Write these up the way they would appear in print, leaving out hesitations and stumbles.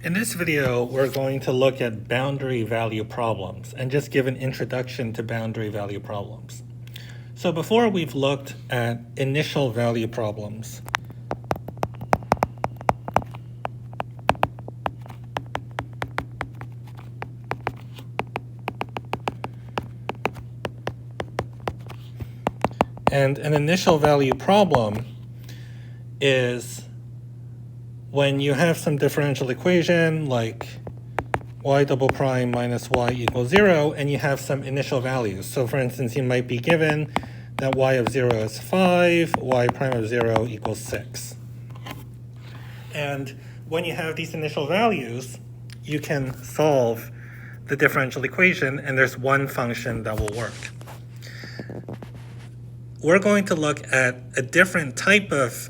In this video, we're going to look at boundary value problems and just give an introduction to boundary value problems. So before we've looked at initial value problems. And an initial value problem is when you have some differential equation like y double prime minus y equals 0, and you have some initial values. So for instance, you might be given that y of 0 is 5, y prime of 0 equals 6. And when you have these initial values, you can solve the differential equation, and there's one function that will work. We're going to look at a different type of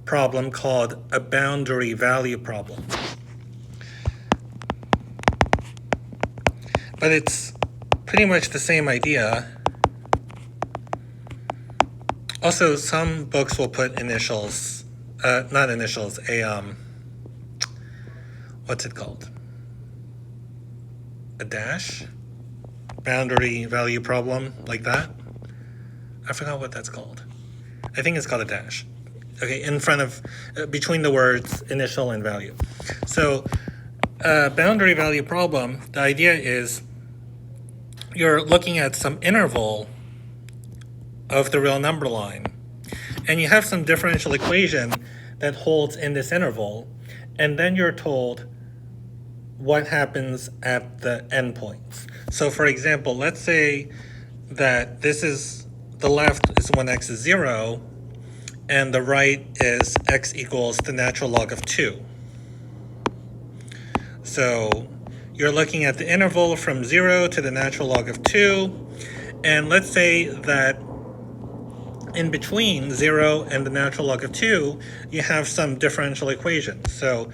problem called a boundary value problem. But it's pretty much the same idea. Also, some books will put initials, not initials, what's it called? A dash? Boundary value problem, like that? I forgot what that's called. I think it's called a dash. Okay, in front of, between the words initial and value. So, boundary value problem, the idea is you're looking at some interval of the real number line, and you have some differential equation that holds in this interval, and then you're told what happens at the endpoints. So for example, let's say that this is, the left is when x is 0, and the right is x equals the natural log of 2. So you're looking at the interval from 0 to the natural log of 2, and let's say that in between 0 and the natural log of 2, you have some differential equation. So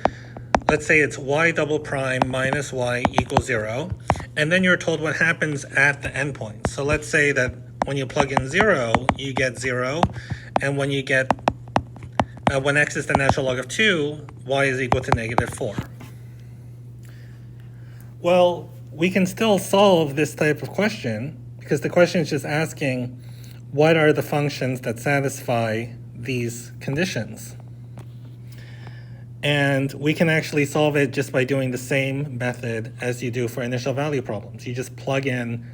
let's say it's y double prime minus y equals 0, and then you're told what happens at the endpoint. So let's say that when you plug in 0, you get 0, and when you get, when x is the natural log of 2, y is equal to negative 4. Well, we can still solve this type of question because the question is just asking what are the functions that satisfy these conditions. And we can actually solve it just by doing the same method as you do for initial value problems. You just plug in,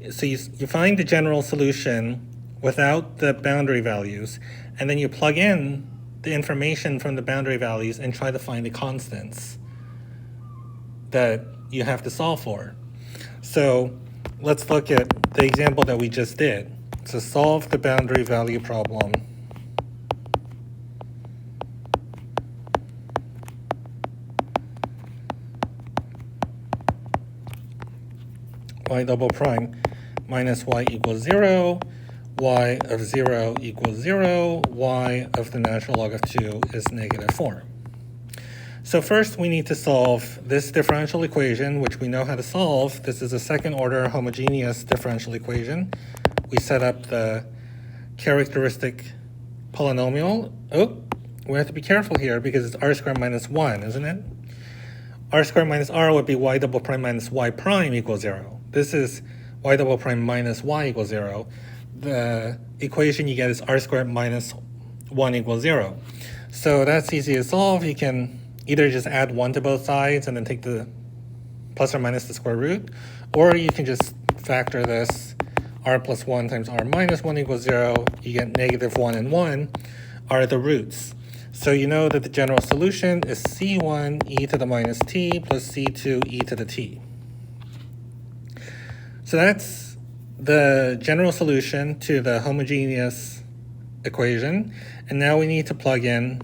so you find the general solution without the boundary values, and then you plug in the information from the boundary values and try to find the constants that you have to solve for. So let's look at the example that we just did. So solve the boundary value problem. Y double prime minus y equals 0, y of 0 equals 0, y of the natural log of 2 is negative 4. So first we need to solve this differential equation, which we know how to solve. This is a second order homogeneous differential equation. We set up the characteristic polynomial. Oh, we have to be careful here because it's r squared minus 1, isn't it? R squared minus r would be y double prime minus y prime equals 0. This is y double prime minus y equals 0. The equation you get is r squared minus 1 equals 0. So that's easy to solve. You can either just add 1 to both sides and then take the plus or minus the square root, or you can just factor this. R plus 1 times r minus 1 equals 0. You get negative 1 and 1 are the roots. So you know that the general solution is c1 e to the minus t plus c2 e to the t. So that's the general solution to the homogeneous equation. And now we need to plug in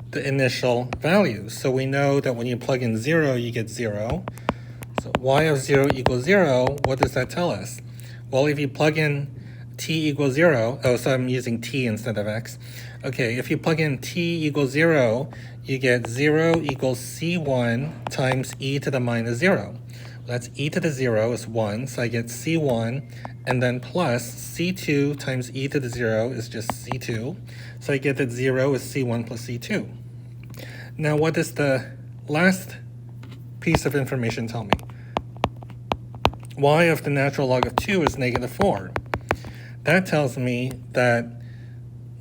the initial values. So we know that when you plug in 0, you get 0. So y of 0 equals 0, what does that tell us? Well, if you plug in t equals 0, oh, so I'm using t instead of x. Okay, if you plug in t equals 0, you get 0 equals c1 times e to the minus 0. That's e to the 0 is 1, so I get c1, and then plus c2 times e to the 0 is just c2. So I get that 0 is c1 plus c2. Now what does the last piece of information tell me? Y of the natural log of 2 is negative 4. That tells me that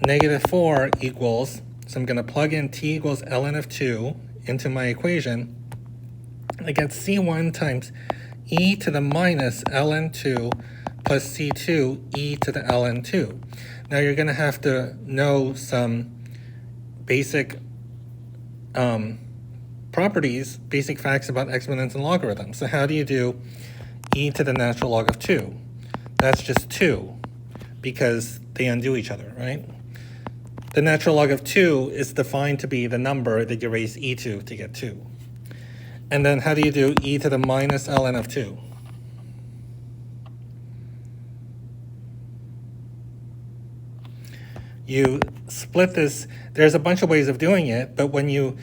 negative 4 equals, so I'm going to plug in t equals ln of 2 into my equation. I get c1 times e to the minus ln 2 plus c2 e to the ln 2. Now you're going to have to know some basic properties, basic facts about exponents and logarithms. So how do you do e to the natural log of 2? That's just 2 because they undo each other, right? The natural log of 2 is defined to be the number that you raise e to get 2. And then how do you do e to the minus ln of 2? You split this. There's a bunch of ways of doing it, but when you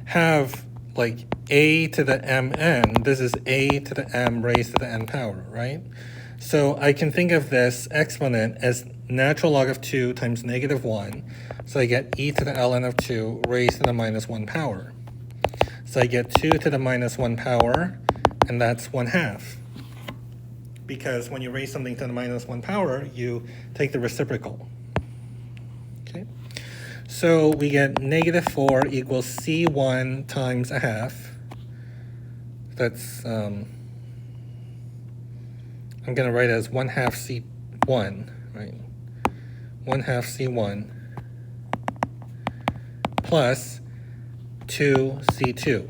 have like a to the mn, this is a to the m raised to the n power, right? So I can think of this exponent as natural log of 2 times negative 1. So I get e to the ln of 2 raised to the minus 1 power. So I get 2 to the minus 1 power, and that's 1/2. Because when you raise something to the minus 1 power, you take the reciprocal. Okay, so we get negative 4 equals c1 times 1/2. That's, I'm going to write it as 1/2 c1, right? 1/2 c1 plus 2 c2.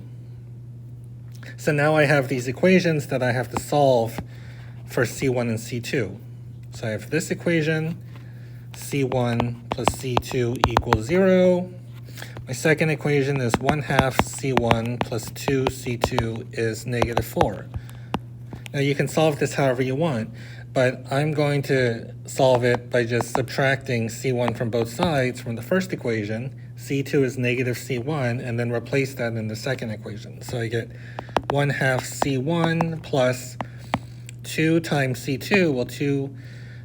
So now I have these equations that I have to solve for c1 and c2. So I have this equation, c1 plus c2 equals 0. My second equation is 1/2 c1 plus 2 c2 is negative 4. Now you can solve this however you want, but I'm going to solve it by just subtracting c1 from both sides from the first equation. c2 is negative c1, and then replace that in the second equation. So I get 1/2 c1 plus 2 times c2. Well, 2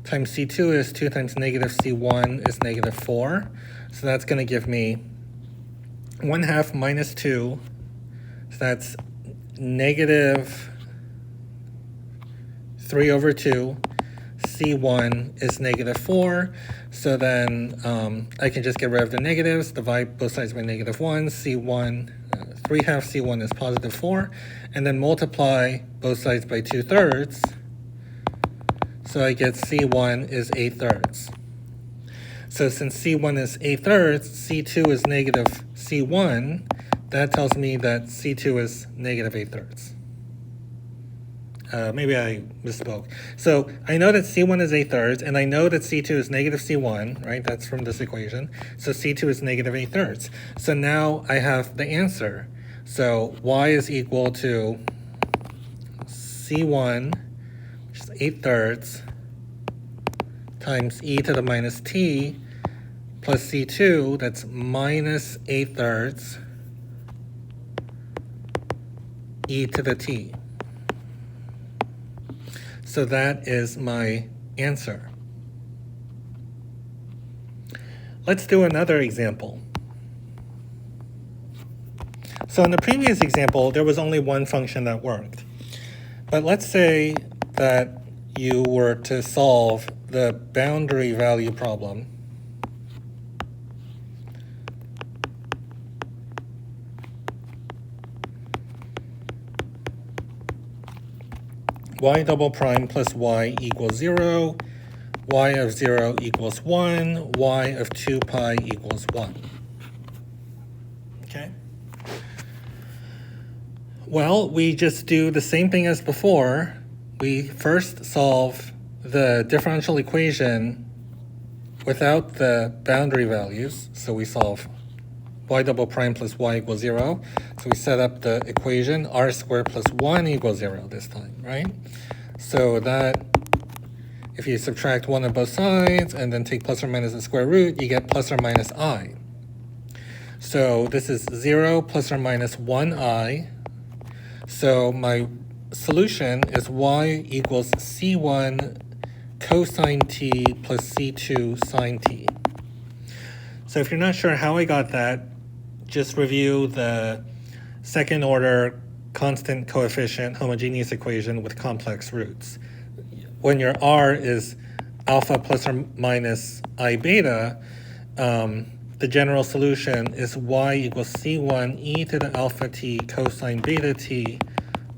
times c2 is 2 times negative c1 is negative 4. So that's going to give me 1/2 minus 2. So that's negative 3 over 2. c1 is negative 4. So then I can just get rid of the negatives, divide both sides by negative 1. c1, 3/2 c1 is positive 4. And then multiply both sides by 2/3. So I get c1 is 8/3. So since c1 is 8/3, c2 is negative c1, that tells me that c2 is negative 8/3. Maybe I misspoke. So I know that c1 is 8/3, and I know that c2 is negative c1, right? That's from this equation. So c2 is negative 8/3. So now I have the answer. So y is equal to c1, which is 8/3, times e to the minus t, plus c2, that's minus 8/3, e to the t. So that is my answer. Let's do another example. So in the previous example, there was only one function that worked. But let's say that you were to solve the boundary value problem. Y double prime plus y equals 0, y of 0 equals 1, y of 2 pi equals 1. Okay? Well, we just do the same thing as before. We first solve the differential equation without the boundary values. So we solve y double prime plus y equals 0. So we set up the equation r squared plus 1 equals 0 this time, right? So that, if you subtract 1 on both sides and then take plus or minus the square root, you get plus or minus I. So this is 0 plus or minus 1i. So my solution is y equals c1 cosine t plus c2 sine t. So if you're not sure how I got that, just review the second order constant coefficient homogeneous equation with complex roots. When your R is alpha plus or minus I beta, the general solution is y equals c1 e to the alpha t cosine beta t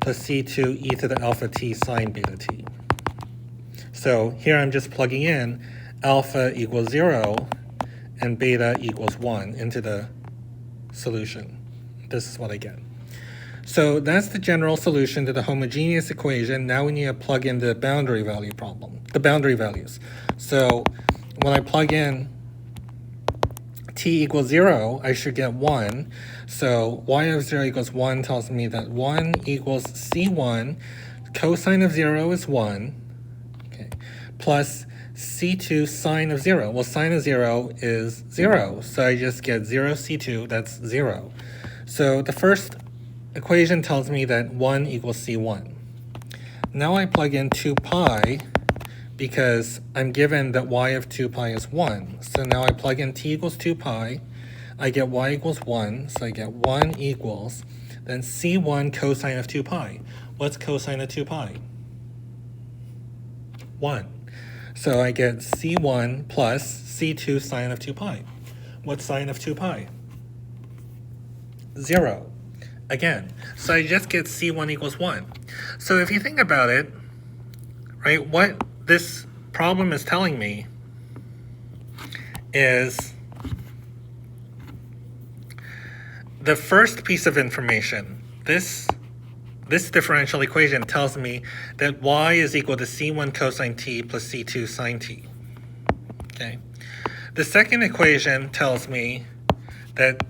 plus c2 e to the alpha t sine beta t. So here I'm just plugging in alpha equals 0 and beta equals 1 into the solution. This is what I get. So that's the general solution to the homogeneous equation. Now we need to plug in the boundary value problem, the boundary values. So when I plug in t equals 0, I should get 1. So y of 0 equals 1 tells me that 1 equals c1, cosine of 0 is 1, okay, plus c2 sine of 0. Well, sine of 0 is 0, so I just get 0 c2, that's 0. So the first equation tells me that 1 equals c1. Now I plug in 2 pi because I'm given that y of 2 pi is 1. So now I plug in t equals 2 pi, I get y equals 1, so I get 1 equals, then c1 cosine of 2 pi. What's cosine of 2 pi? 1. So I get c1 plus c2 sine of 2 pi. What's sine of 2 pi? 0. Again, so I just get c1 equals 1. So if you think about it, right, what this problem is telling me is the first piece of information, this differential equation tells me that y is equal to c1 cosine t plus c2 sine t. Okay. The second equation tells me that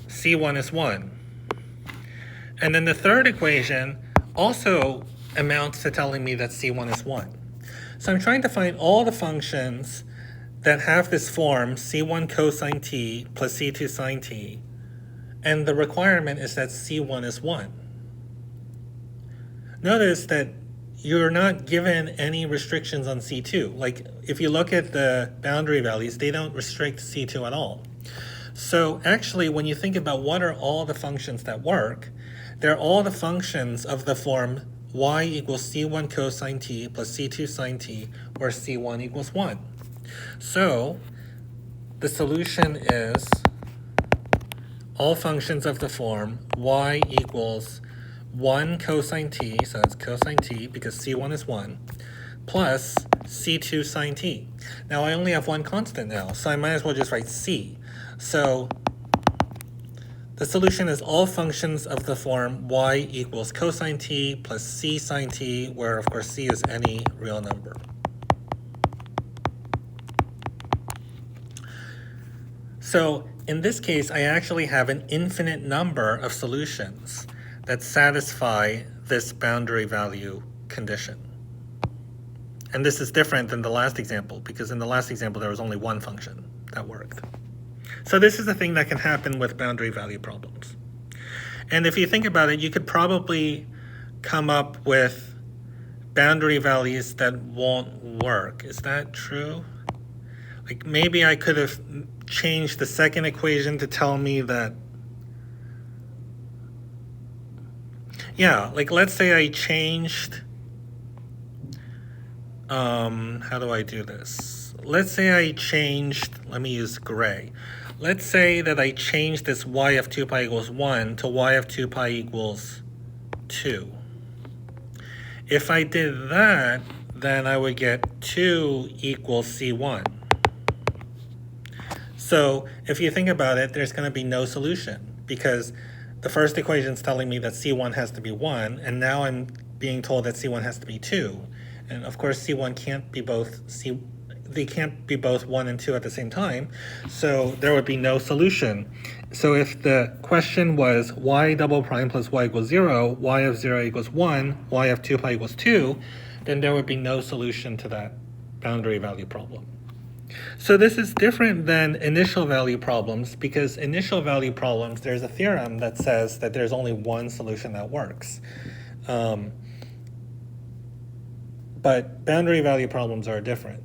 c1 is 1. And then the third equation also amounts to telling me that c1 is 1. So I'm trying to find all the functions that have this form, c1 cosine t plus c2 sine t, and the requirement is that c1 is 1. Notice that you're not given any restrictions on c2. Like, if you look at the boundary values, they don't restrict c2 at all. So actually, when you think about what are all the functions that work, they're all the functions of the form y equals c1 cosine t plus c2 sine t, where c1 equals 1. So the solution is all functions of the form y equals 1 cosine t, so it's cosine t because c1 is 1, plus c2 sine t. Now I only have one constant now, so I might as well just write c. So the solution is all functions of the form y equals cosine t plus c sine t, where of course c is any real number. So in this case, I actually have an infinite number of solutions that satisfy this boundary value condition. And this is different than the last example, because in the last example there was only one function that worked. So this is a thing that can happen with boundary value problems. And if you think about it, you could probably come up with boundary values that won't work. Is that true? Like, maybe I could have changed the second equation to tell me that, yeah, like let's say I changed, how do I do this? Let's say I changed, let me use gray. Let's say that I changed this y of 2 pi equals 1 to y of 2 pi equals 2. If I did that, then I would get 2 equals c1. So if you think about it, there's going to be no solution, because the first equation is telling me that c1 has to be 1, and now I'm being told that c1 has to be 2. And of course c1 can't be both they can't be both 1 and 2 at the same time, so there would be no solution. So if the question was y double prime plus y equals 0, y of 0 equals 1, y of 2 pi equals 2, then there would be no solution to that boundary value problem. So this is different than initial value problems, because initial value problems, there's a theorem that says that there's only one solution that works. But boundary value problems are different.